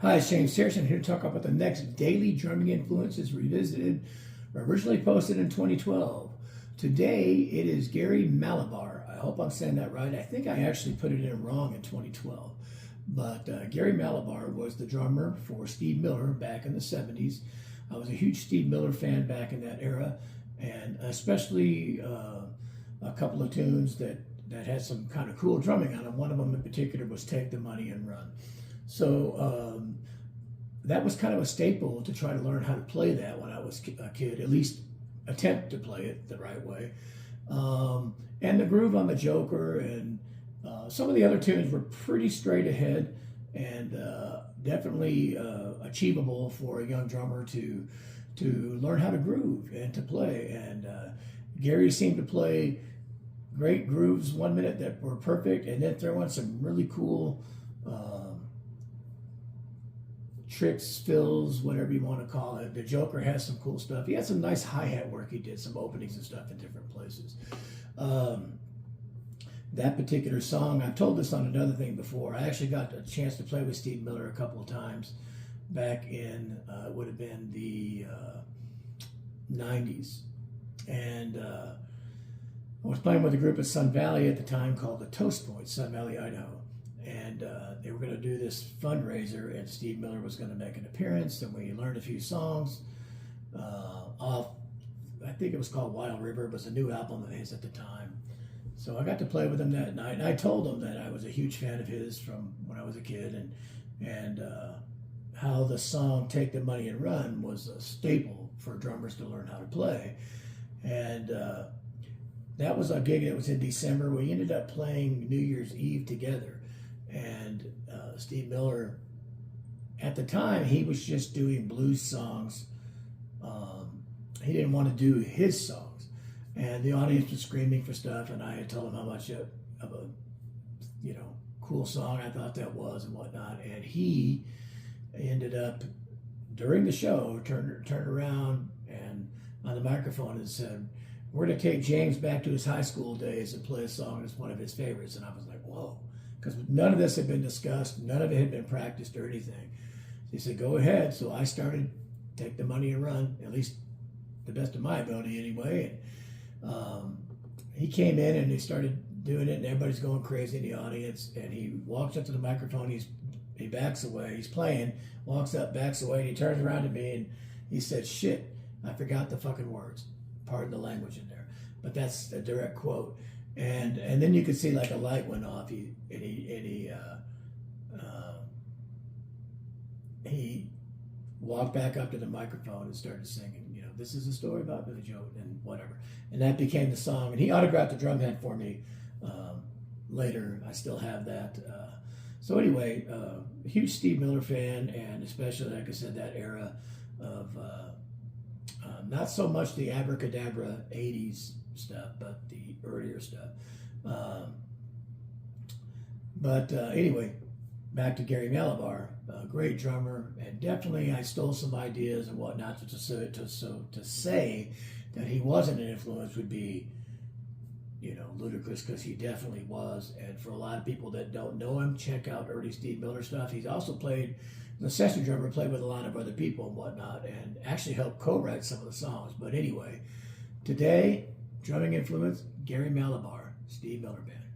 Hi, it's James Harrison here to talk about the next daily drumming influences revisited, originally posted in 2012. Today it is Gary Mallabar. I hope I'm saying that right. I think I actually put it in wrong in 2012. But Gary Mallabar was the drummer for Steve Miller back in the 70s. I was a huge Steve Miller fan back in that era, and especially a couple of tunes that had some kind of cool drumming on them. One of them in particular was Take the Money and Run. So that was kind of a staple to try to learn how to play that when I was a kid, at least attempt to play it the right way. And the groove on the Joker and some of the other tunes were pretty straight ahead and definitely achievable for a young drummer to learn how to groove and to play. And Gary seemed to play great grooves 1 minute that were perfect, and then throw in some really cool tricks, fills, whatever you want to call it. The Joker has some cool stuff. He had some nice hi-hat work. He did some openings and stuff in different places. That particular song, I've told this on another thing before. I actually got a chance to play with Steve Miller a couple of times back in, it would have been the 90s. And I was playing with a group at Sun Valley at the time called the Toast Points, Sun Valley, Idaho. And they were going to do this fundraiser, and Steve Miller was going to make an appearance, and we learned a few songs off, I think it was called Wild River. It was a new album of his at the time. So I got to play with him that night, and I told him that I was a huge fan of his from when I was a kid, and how the song Take the Money and Run was a staple for drummers to learn how to play. And that was a gig that was in December. We ended up playing New Year's Eve together. And Steve Miller, at the time, he was just doing blues songs. He didn't want to do his songs. And the audience was screaming for stuff, and I had told him how much of a cool song I thought that was and whatnot. And he ended up, during the show, turned around and on the microphone and said, "We're going to take James back to his high school days and play a song that's one of his favorites." And I was like, whoa. Because none of this had been discussed, none of it had been practiced or anything. He said, "Go ahead." So I started Take the Money and Run, at least the best of my ability anyway. And he came in and he started doing it, and everybody's going crazy in the audience. And he walks up to the microphone, he backs away, he's playing, walks up, backs away, and he turns around to me and he said, "Shit, I forgot the fucking words." Pardon the language in there, but that's a direct quote. And then you could see like a light went off. He walked back up to the microphone and started singing. This is a story about Billy Joe and whatever. And that became the song. And he autographed the drum head for me later. I still have that. So anyway, huge Steve Miller fan, and especially, like I said, that era of not so much the abracadabra 80s stuff, but the earlier stuff. Anyway, back to Gary Mallabar, a great drummer, and definitely I stole some ideas and whatnot. To say that he wasn't an influence would be, ludicrous, because he definitely was. And for a lot of people that don't know him, check out early Steve Miller stuff. He's also played, the session drummer, played with a lot of other people and whatnot, and actually helped co-write some of the songs. But anyway, today, drumming influence, Gary Mallabar, Steve Miller Band.